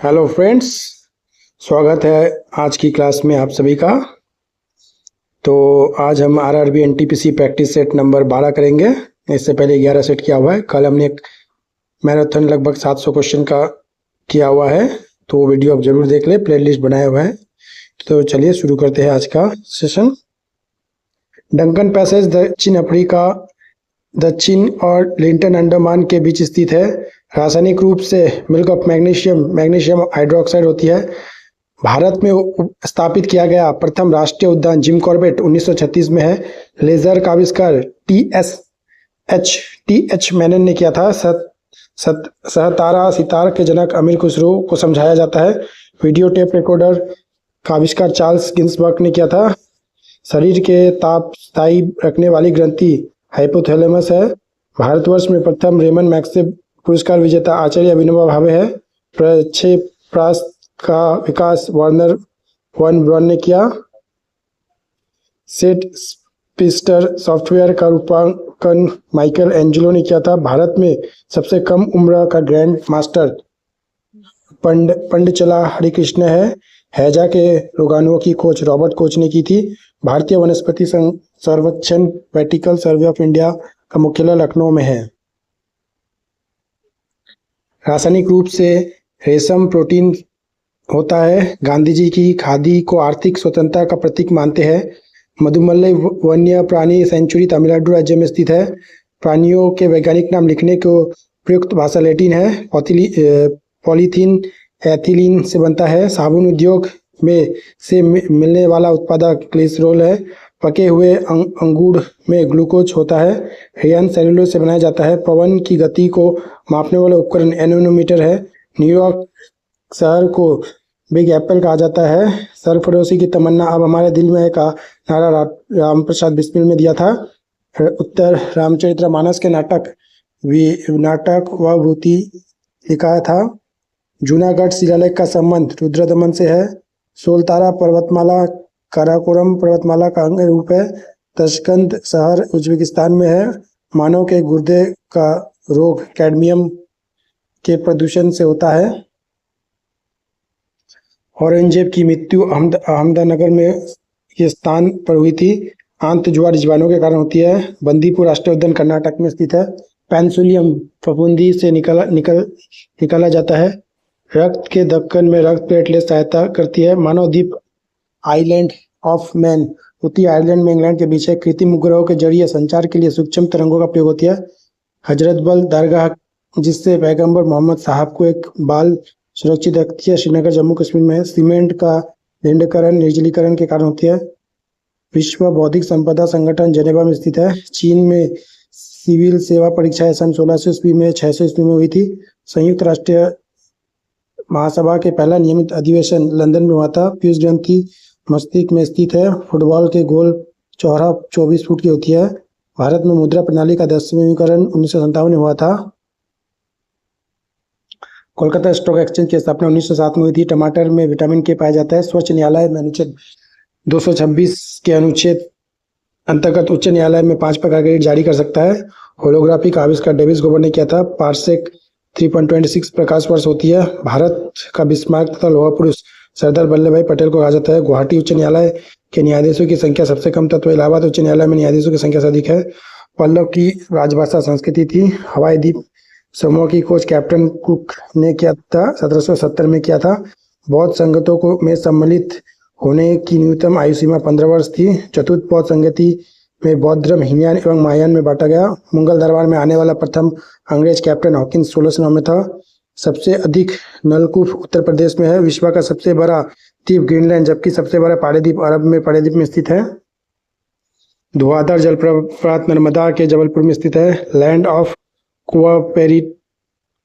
Hello friends, स्वागत है आज की क्लास में आप सभी का। तो आज हम RRB NTPC practice set number 12 करेंगे। इससे पहले 11 सेट किया हुआ है। कल हमने एक मैराथन लगभग 700 क्वेश्चन का किया हुआ है, तो वो वीडियो आप जरूर देख लें, प्लेलिस्ट बनाया हुआ है। तो चलिए शुरू करते हैं आज का सेशन। डंकन पैसेज दक्षिण अफ्रीका, दक्षिण और लिंटन अंडमान के बीच स्थित है। रासायनिक रूप से मिल्क ऑफ मैग्नीशियम हाइड्रोक्साइड होती है। भारत में स्थापित किया गया प्रथम राष्ट्रीय उद्यान जिम कॉर्बेट 1936 में है। लेजर का आविष्कार टी एच मैनन ने किया था। सहतारा सितार के जनक अमीर खुसरो को समझाया जाता है। वीडियो टेप रिकॉर्डर का आविष्कार चार्ल्स गिन्सबर्ग ने किया था। शरीर के ताप स्थायी रखने वाली ग्रंथि हाइपोथैलेमस है। भारतवर्ष में प्रथम रेमन मैग्सेसे पुरस्कार विजेता आचार्य विनोबा भावे है। प्रक्षेपणास्त्र का विकास वर्नर वन ने किया। सेट स्पीडस्टर सॉफ्टवेयर का रूपांकन माइकल एंजेलो ने किया था। भारत में सबसे कम उम्र का ग्रैंड मास्टर पंडचला हरिकृष्ण है। हैजा के रोगाणुओं की खोज रॉबर्ट कोच ने की थी। भारतीय वनस्पति सर्वेक्षण वर्टिकल सर्वे ऑफ इंडिया का मुख्यालय लखनऊ में है। रासायनिक रूप से रेशम प्रोटीन होता है। गांधी जी की खादी को आर्थिक स्वतंत्रता का प्रतीक मानते हैं। मधुमलई वन्य प्राणी सेंचुरी तमिलनाडु राज्य में स्थित है। प्राणियों के वैज्ञानिक नाम लिखने को प्रयुक्त भाषा लैटिन है। पॉलीथीन एथिलीन से बनता है। साबुन उद्योग में से मिलने वाला उत्पाद ग्लिसरॉल है। पके हुए अंगूर में ग्लूकोज होता है। रेयन सेलुलोज से बनाया जाता है। पवन की गति को मापने वाला उपकरण एनोमीटर है। न्यूयॉर्क शहर को बिग एप्पल कहा जाता है। सरफरोशी की तमन्ना अब हमारे दिल में है का नारा रामप्रसाद बिस्मिल में दिया था। उत्तर रामचरितमानस के नाटक व भूति लिखा था। जूनागढ़ शिलालेख का संबंध रुद्रदमन से है। सोलतारा पर्वतमाला काराकोरम पर्वतमाला का अंग रूप है। तशकंद शहर उज्बेकिस्तान में है। मानव के गुर्दे का रोग कैडमियम के प्रदूषण से होता है। औरंगजेब की मृत्यु अहमदनगर में ये स्थान पर हुई थी। आंत ज्वार जीवाणु के कारण होती है। बंदीपुर राष्ट्रीय उद्यान कर्नाटक में स्थित है। पेंसुलियम फफूंदी से निकाला जाता है। रक्त के धक्कन में रक्त प्लेटलेट सहायता करती है। मानव द्वीप आइलैंड ऑफ मैन उत्तरी आयरलैंड में इंग्लैंड के बीच है। कृत्रिम उपग्रहों के जरिए संचार के लिए सूक्ष्म तरंगों का प्रयोग होती है। हजरत बल दरगाह जिससे पैगंबर मोहम्मद साहब को एक बाल सुरक्षित रखती है, श्रीनगर जम्मू कश्मीर में है। सीमेंट का निंडकरण निर्जलीकरण के कारण होती है। विश्व बौद्धिक संपदा संगठन जेनेवा में स्थित है। चीन में सिविल सेवा परीक्षाएं सन 1600 ईस्वी में 600 ईस्वी में हुई थी। संयुक्त राष्ट्र महासभा के पहला नियमित अधिवेशन लंदन में हुआ था। पीयूष ग्रंथि मस्तिष्क में स्थित है। फुटबॉल के गोल चौड़ा 24 फुट की होती है। भारत में मुद्रा प्रणाली का 10वीं 1957 में हुआ था। कोलकाता स्टॉक एक्सचेंज की स्थापना 1907 में हुई थी। टमाटर में विटामिन के पाया जाता है। सर्वोच्च न्यायालय में अनुच्छेद 226 के अनुच्छेद अंतर्गत उच्च न्यायालय में 5 प्रकार के ऋण जारी कर सकता है। होलोग्राफी का आविष्कार डेविस गोबर ने किया था। पार्सेक 3.26 प्रकाश वर्ष होती है। भारत का बिस्मार्क तथा लोहा पुरुष सरदार वल्लभ भाई पटेल को कहा जाता है। गुवाहाटी उच्च न्यायालय के न्यायाधीशों की संख्या सबसे कम तत्व इलाहाबाद उच्च न्यायालय में न्यायाधीशों की संख्या से अधिक है। पल्लव की राजभाषा संस्कृति थी। हवाई द्वीप समूह की खोज कैप्टन कुक ने किया था। 1770 में किया था। बौद्ध संगतों को में सम्मिलित होने की न्यूनतम आयु सीमा 15 वर्ष थी। चतुर्थ बौद्ध संगति में बौद्ध धर्म हीनयान एवं महायान में बांटा गया। मुगल दरबार में आने वाला प्रथम अंग्रेज कैप्टन हॉकिंस 1609 में था। सबसे अधिक नलकूप उत्तर प्रदेश में है। विश्व का सबसे बड़ा द्वीप ग्रीनलैंड जबकि सबसे बड़ा पहाड़ी द्वीप अरब में पहाड़ी द्वीप में स्थित है। धुआंधार जलप्रपात नर्मदा के जबलपुर में स्थित है। लैंड ऑफ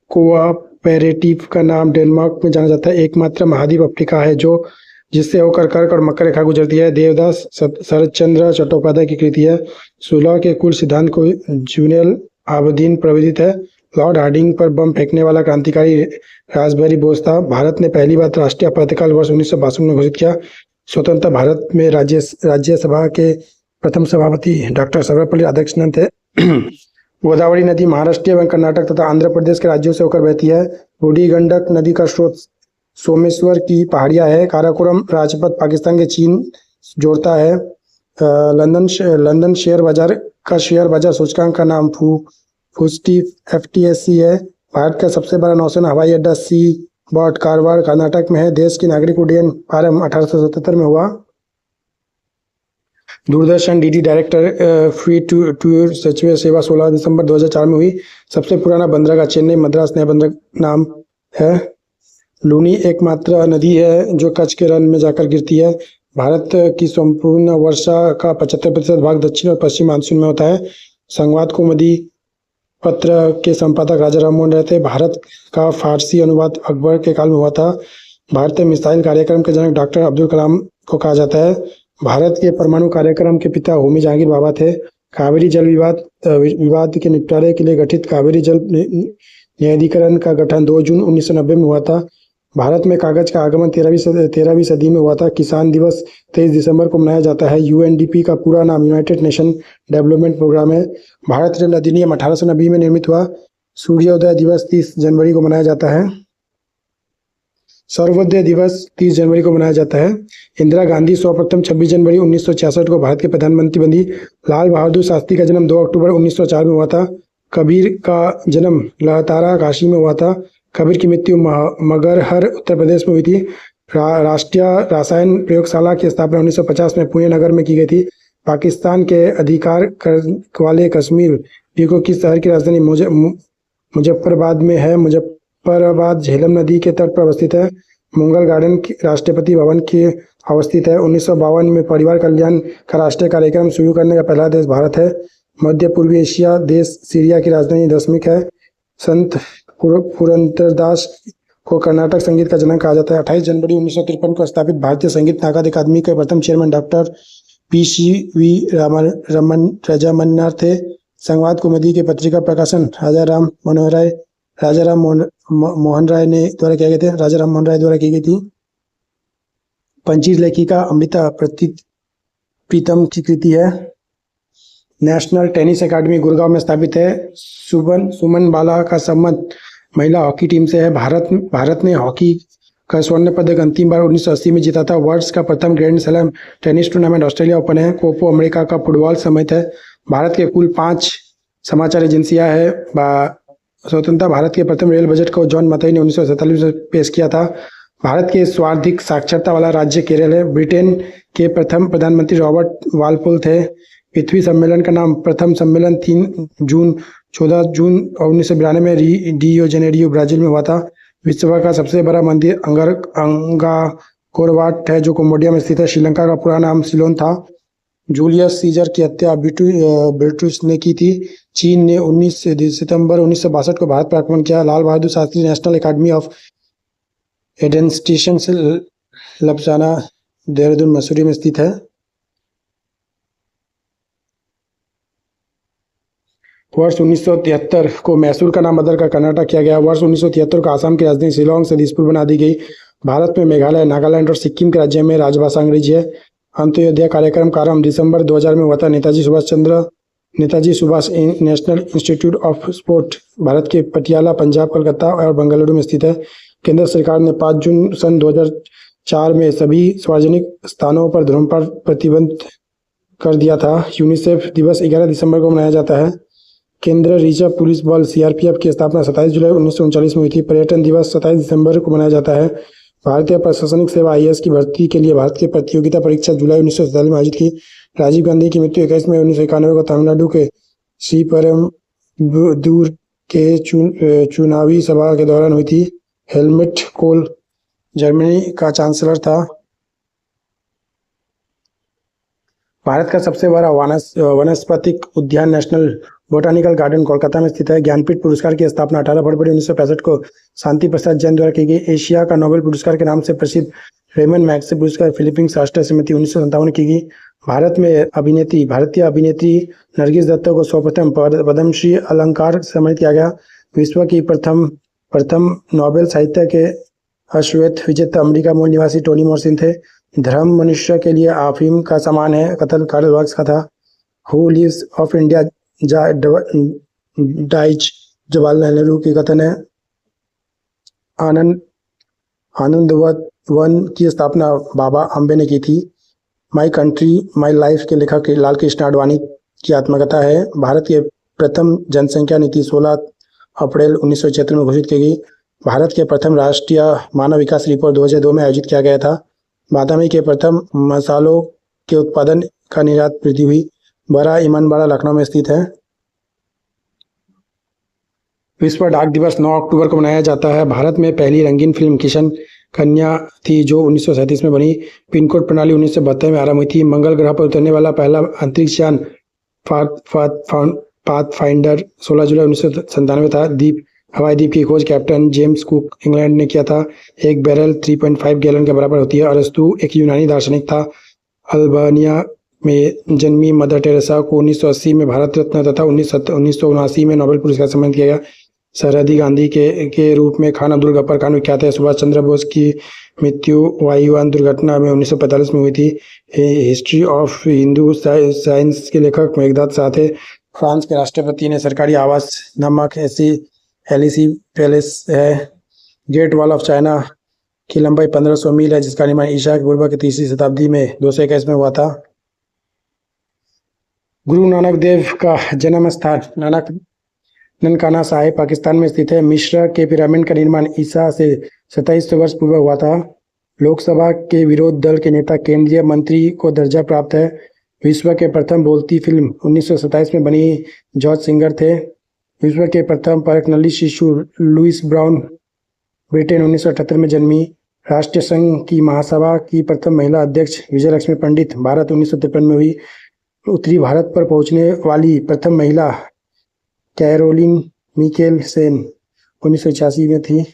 कोऑपरेटिव का नाम डेनमार्क में जाना जाता है। एकमात्र महाद्वीप अफ्रीका है जो जिससे होकर कर्क और मकर रेखा गुजरती है। देवदास शरदचंद्र चट्टोपाध्याय की कृति है। सुलह के कुल सिद्धांत को जूनियल आबदीन प्रवृत्त है। लॉर्ड हार्डिंग पर बम फेंकने वाला क्रांतिकारी रासबिहारी बोस था। भारत ने पहली बार राष्ट्रीय आपातकाल वर्ष 1962 में घोषित किया। स्वतंत्र भारत में राज्यसभा के प्रथम सभापति डॉक्टर सर्वपल्ली राधाकृष्णन थे। गोदावरी नदी महाराष्ट्र एवं कर्नाटक तथा आंध्र प्रदेश के राज्यों से होकर बहती है। बूढ़ी गंडक नदी का स्रोत सोमेश्वर की पहाड़ियाँ है। काराकोरम राजपथ पाकिस्तान के चीन जोड़ता है। लंदन शेयर बाजार सूचकांक का नाम फुस्टी FTSE है। भारत का सबसे बड़ा नौसेना हवाई अड्डा सी बॉट कारवार कर्नाटक में है। देश की नागरिक उड्डयन आरंभ 1877 में हुआ। Doordarshan DD director free tour सचिव सेवा 16 दिसंबर 2004 में हुई। सबसे पुराना बंदरगाह चेन्नई मद्रास नया बंदरगाह नाम है। लूनी एकमात्र नदी है जो कच्छ के रण में जाकर गिरती है। भारत की संपूर्ण वर्षा का 75% भाग दक्षिण और पश्चिम मानसून में होता है। संवाद कौमुदी पत्र के संपादक राजा राम मोहन राय थे। भारत का फारसी अनुवाद अकबर के काल में हुआ था। भारतीय मिसाइल कार्यक्रम के जनक डॉक्टर अब्दुल कलाम को कहा जाता है। भारत के परमाणु कार्यक्रम के पिता होमी जहांगीर बाबा थे। कावेरी जल विवाद के निपटारे के लिए गठित कावेरी जल न्यायाधिकरण का गठन 2 जून 1990 में हुआ था। भारत में कागज का आगमन 13वीं सदी में हुआ था। किसान दिवस 23 दिसंबर को मनाया जाता है। UNDP का पूरा नाम यूनाइटेड नेशन डेवलपमेंट प्रोग्राम है। भारत जल अधिनियम 1890 में निर्मित हुआ। सूर्योदय दिवस 30 जनवरी को मनाया जाता है। सर्वोदय दिवस 30 जनवरी को मनाया जाता है। इंदिरा गांधी सर्वप्रथम 26 जनवरी 1966 को भारत के प्रधानमंत्री बनी। लाल बहादुर शास्त्री का जन्म 2 अक्टूबर 1904 में हुआ था। कबीर का जन्म लहतारा काशी में हुआ था। कबीर की मृत्यु मगरहर उत्तर प्रदेश में हुई थी। राष्ट्रीय रसायन प्रयोगशाला की स्थापना 1950 में पुणे नगर में की गई थी। पाकिस्तान के अधिकार वाले कश्मीर पीओके की शहर की राजधानी मुजफ्फराबाद में है। मुजफ्फराबाद झेलम नदी के तट पर अवस्थित है। मुगल गार्डन राष्ट्रपति भवन के अवस्थित है। 1952 में परिवार कल्याण का राष्ट्रीय कार्यक्रम शुरू करने का पहला देश भारत है। मध्य पूर्वी एशिया देश सीरिया की राजधानी दशमिक है। संत पुरंदरदास को कर्नाटक संगीत का जनक कहा जाता है। 28 जनवरी 1953 को स्थापित भारतीय संगीत नाटक अकादमी के प्रथम चेयरमैन डॉक्टर PCV राजामन्नार थे। संवाद कौमुदी के पत्रिका प्रकाशन राजा राम मोहन राय द्वारा की गई थी। पंचीज लेखिका अमृता प्रीतम की कृति है। नेशनल टेनिस एकेडमी गुड़गांव में स्थापित है। सुमन बाला का संबंध महिला हॉकी टीम से है। भारत ने हॉकी का स्वर्ण पदक अंतिम बार 1980 में जीता था। वर्ष का प्रथम grand slam tennis tournament Australia open है। कोपो अमेरिका का फुटबॉल समिट है। भारत के कुल 5 समाचार एजेंसियां हैं। स्वतंत्रता भारत के प्रथम रेल बजट को जॉन मथाई ने 1947 में पेश किया था। भारत के सर्वाधिक साक्षरता वाला राज्य केरल है। ब्रिटेन के प्रथम प्रधानमंत्री रॉबर्ट वालपोल थे। पृथ्वी सम्मेलन का नाम प्रथम सम्मेलन 14 जून 1992 में रियो जेनेरियो ब्राजील में हुआ था। विश्व का सबसे बड़ा मंदिर अंगाकोरवाट है जो कंबोडिया में स्थित है। श्रीलंका का पूरा नाम सिलोन था। जूलियस सीजर की हत्या ब्रिटिश ने की थी। चीन ने 19 सितंबर 1962 को भारत पर आक्रमण किया। Lal Bahadur Shastri national academy of administration लपसाना देहरादून मसूरी में स्थित है। वर्ष 1973 को मैसूर का नाम बदलकर कर्नाटक किया गया। वर्ष 1973 को आसाम की राजधानी शिलोंग से दिसपुर बना दी गई। भारत में मेघालय, नागालैंड और सिक्किम के राज्य में राजभाषा अंग्रेजी है। अंत्योदय कार्यक्रम का आरंभ दिसंबर 2000 में हुआ था। Netaji Subhash national institute of sport Bharat के पटियाला, पंजाब, कोलकाता और बेंगलुरु में स्थित है। केंद्र सरकार ने 5 जून सन 2004 में सभी सार्वजनिक स्थानों पर धूम्रपान प्रतिबंध कर दिया था। यूनिसेफ दिवस 11 दिसंबर को मनाया जाता है। केंद्रीय रिजर्व पुलिस बल CRPF की स्थापना 27 जुलाई 1939 में हुई थी। पर्यटन दिवस 27 दिसंबर को मनाया जाता है। भारतीय प्रशासनिक सेवा IAS की भर्ती के लिए भारत की प्रतियोगिता परीक्षा जुलाई 1947 में आयोजित की। राजीव गांधी की मृत्यु 21 मई 1991 को तमिलनाडु के श्रीपेरुम्बदूर के चुनावी सभा के दौरान हुई थी। हेलमुट कोल जर्मनी का चांसलर था। भारत का सबसे बड़ा वनस्पतिक उद्यान नेशनल बोटानिकल गार्डन कोलकाता में स्थित है। ज्ञानपीठ पुरस्कार की स्थापना 18 फरवरी 1965 को शांति प्रसाद जैन द्वारा की गई। एशिया का नोबेल पुरस्कार के नाम से प्रसिद्ध रेमन मैग्सेसे पुरस्कार फिलीपींस राष्ट्रीय समिति 1957 की गई। भारतीय अभिनेत्री नरगिस दत्ता को सर्वप्रथम पद्मश्री अलंकार से सम्मानित किया गया। विश्व की प्रथम नोबेल साहित्य के अश्वेत विजेता अमेरिका मूल निवासी टोनी मॉर्सन थे। धर्म मनुष्य के लिए अफीम का समान है, कथन कार्ल मार्क्स का था। Who lives of India dies Jawaharlal Nehru की कथन है। आनंद वन की स्थापना बाबा अम्बे ने की थी। माई कंट्री माई लाइफ के लेखक लाल कृष्ण आडवाणी की आत्मकथा है। भारत के प्रथम जनसंख्या नीति 16 अप्रैल 1976 में घोषित की गई। भारत के प्रथम राष्ट्रीय मानव विकास रिपोर्ट 2002 में आयोजित किया गया था। बादामी के प्रथम मसालों के उत्पादन का निर्यात वृद्धि हुई। बड़ा इमामबाड़ा लखनऊ में स्थित है। विश्व डाक दिवस 9 अक्टूबर को मनाया जाता है। भारत में पहली रंगीन फिल्म किशन कन्या थी जो 1937 में बनी। पिन कोड प्रणाली 1972 में आरंभ हुई थी। मंगल ग्रह पर उतरने वाला पहला अंतरिक्ष यान पाथफाइंडर 16 जुलाई 1997 था। हवाई द्वीप की खोज कैप्टन जेम्स कुक इंग्लैंड ने किया था। एक बैरल 3.5 गैलन के बराबर होती है। अरस्तु एक यूनानी दार्शनिक था। अल्बानिया में जन्मी मदर टेरेसा को 1980 में भारत रत्न तथा 1979 में नोबेल पुरस्कार से सम्मानित किया गया। सरहदी गांधी के रूप में खान अब्दुल गफ्फार खान विख्यात है। सुभाष चंद्र बोस की मृत्यु वायुयान दुर्घटना में 1945 में हुई थी। हिस्ट्री ऑफ हिंदू साइंस के लेखक मेघनाथ शाह थे। फ्रांस के राष्ट्रपति ने सरकारी आवास नामक एलिसी पैलेस है। ग्रेट वॉल ऑफ चाइना की लंबाई 1500 मील है, जिसका निर्माण ईसा पूर्व की 3री शताब्दी में 221 में हुआ था। गुरु नानक देव का जन्म स्थान ननकाना साहिब पाकिस्तान में स्थित है। मिस्र के पिरामिड का निर्माण ईसा से 2700 वर्ष पूर्व हुआ था। लोकसभा के विरोध दल के नेता केंद्रीय मंत्री को दर्जा प्राप्त है। विश्व के प्रथम बोलती फिल्म 1927 में बनी जॉर्ज सिंगर थे। विश्व के प्रथम परखनली शिशु लुइस ब्राउन ब्रिटेन 1978 में जन्मी। राष्ट्रीय संघ की महासभा की प्रथम महिला अध्यक्ष विजयलक्ष्मी पंडित भारत 1953 में हुई। उत्तरी भारत पर पहुंचने वाली प्रथम महिला कैरोलिन मिकेल सेन 1986 में थी।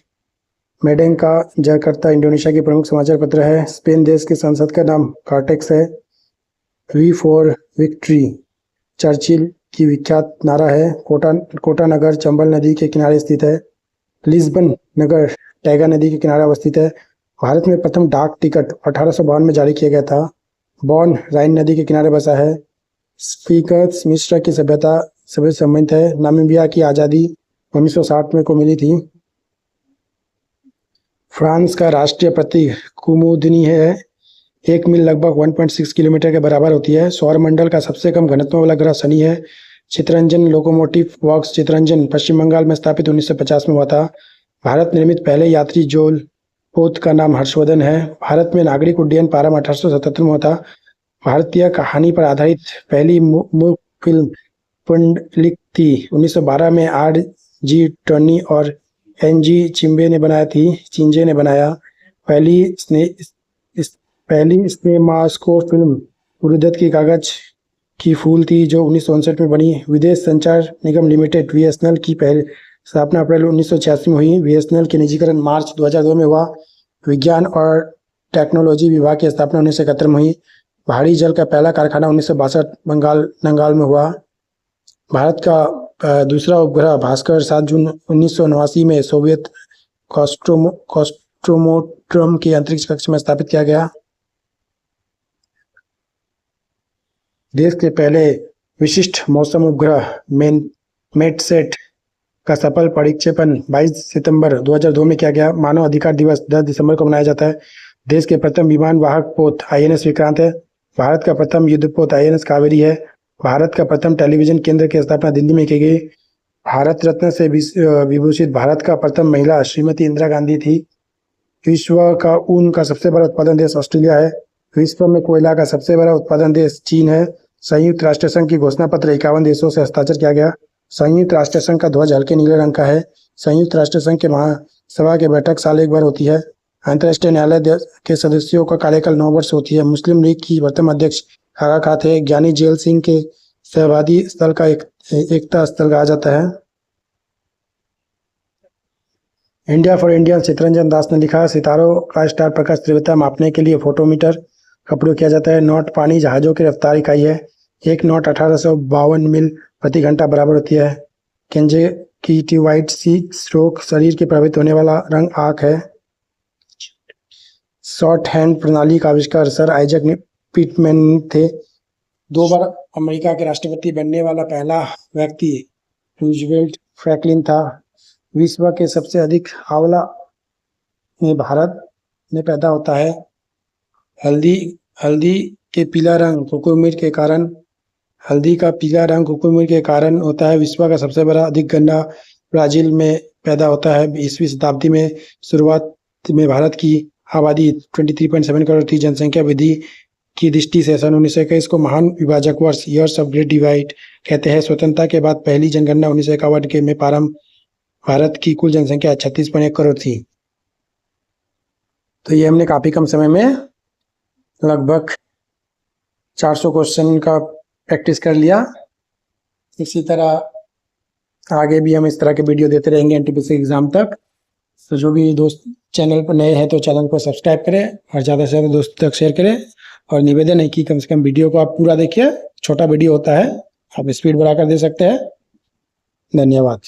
मेडेंका जकार्ता इंडोनेशिया की प्रमुख समाचार पत्र है। स्पेन देश के संसद का नाम कार्टेक्स है। वी फॉर विक्ट्री चर्चिल की विख्यात नारा है। कोटा नगर चंबल नदी के किनारे स्थित है। लिस्बन नगर टैगा नदी के किनारे अवस्थित है। भारत में प्रथम डाक टिकट 1852 में जारी किया गया था। बॉन राइन नदी के किनारे बसा है। स्पीकर्स मिस्र की सभ्यता से संबंधित है। नामीबिया की आज़ादी 1960 में को मिली थी। फ्रांस का राष्ट्रीय प्रतीक कुमुदनी है। 1 मील लगभग 1.6 किलोमीटर के बराबर होती है। सौरमंडल का सबसे कम घनत्व वाला ग्रह शनि है। चित्ररंजन लोकोमोटिव वर्क्स चित्ररंजन पश्चिम बंगाल में स्थापित 1950 में हुआ था। भारत निर्मित पहले यात्री जोल पोत का नाम हर्षवर्धन है। भारत में नागरिक उड्डयन प्रारंभ 1877 में हुआ था। भारतीय कहानी पर आधारित पहली मूक फिल्म पुंडलिक थी। 1912 में R.G. टर्नी और N.G. चिंजे ने बनाया। पहली स्नेमास्को फिल्म उर्दत की कागज की फूल थी जो 1959 में बनी। विदेश संचार निगम लिमिटेड VSNL की पहली स्थापना अप्रैल 1986 में हुई। VSNL के निजीकरण मार्च 2002 में हुआ। विज्ञान और टेक्नोलॉजी विभाग की स्थापना 1971 में हुई। भारी जल का पहला कारखाना 1962 नंगाल में हुआ। भारत का दूसरा उपग्रह भास्कर 7 जून 1989 में सोवियत कॉस्ट्रोमोड्रोम के अंतरिक्ष कक्ष में स्थापित किया गया। देश के पहले विशिष्ट मौसम उपग्रह मेटसेट का सफल प्रक्षेपण 22 सितंबर 2002 में किया गया। मानव अधिकार दिवस 10 दिसंबर को मनाया जाता है। देश के प्रथम विमान वाहक पोत INS विक्रांत है। भारत का प्रथम युद्धपोत INS कावेरी है। भारत का प्रथम टेलीविजन केंद्र की स्थापना दिल्ली में की गई। भारत रत्न से विभूषित भारत का प्रथम महिला श्रीमती इंदिरा गांधी थी। विश्व का ऊन का सबसे बड़ा उत्पादन देश ऑस्ट्रेलिया है। विश्व में कोयला का सबसे बड़ा उत्पादन देश चीन है। संयुक्त राष्ट्र संघ की घोषणा पत्र 51 देशों से हस्ताक्षर किया गया। संयुक्त राष्ट्र संघ का ध्वज हल्के नीले रंग का है। संयुक्त राष्ट्र संघ के महासभा की बैठक साल एक बार होती है। अंतर्राष्ट्रीय न्यायालय के सदस्यों का कार्यकाल 9 वर्ष होती है। मुस्लिम लीग की वर्तमान अध्यक्ष आगा खां थे। ज्ञानी जेल सिंह के सहवादी स्थल का एकता स्थल कहा जाता है। इंडिया फॉर इंडियन चित्ररंजन दास ने लिखा, सितारों का स्टार प्रकाश तीव्रता मापने के लिए फोटोमीटर का प्रयोग किया जाता है। नॉट पानी जहाजों की रफ्तार इकाई है। 1 नॉट 1852 मील प्रति घंटा बराबर होती है। कंजक्टिवाइट स्ट्रोक शरीर के प्रभावित होने वाला रंग आंख है। शॉर्ट हैंड प्रणाली का आविष्कार सर आइजक पिटमैन थे। 2 बार अमेरिका के राष्ट्रपति बनने वाला पहला व्यक्ति रूजवेल्ट फ्रैंकलिन था। विश्व के सबसे अधिक आंवला में भारत में पैदा होता है। हल्दी हल्दी के पीला रंग कोकोमीर के कारण हल्दी का पीला रंग कोकोमीर के कारण होता है। विश्व का सबसे बड़ा अधिक गन्ना ब्राजील में पैदा होता है। 20वीं शताब्दी में शुरुआत में भारत की आबादी 23.7 करोड़ थी। जनसंख्या वृद्धि की दृष्टि से सन 1921 को महान विभाजक वर्ष ईयर्स ऑफ ग्रेट डिवाइड कहते हैं। स्वतंत्रता के बाद पहली जनगणना 1951 के में प्रारंभ भारत की कुल जनसंख्या 36.1 करोड़ थी। तो ये हमने काफ़ी कम समय में लगभग 400 क्वेश्चन का प्रैक्टिस कर लिया। इसी तरह आगे भी हम इस तरह के वीडियो देते रहेंगे एनटीपीसी एग्ज़ाम तक। तो जो भी दोस्त चैनल पर नए हैं तो चैनल को सब्सक्राइब करें और ज़्यादा से ज़्यादा दोस्तों तक शेयर करें। और निवेदन है कि कम से कम वीडियो को आप पूरा देखिए। छोटा वीडियो होता है, आप स्पीड बढ़ाकर दे सकते हैं। धन्यवाद।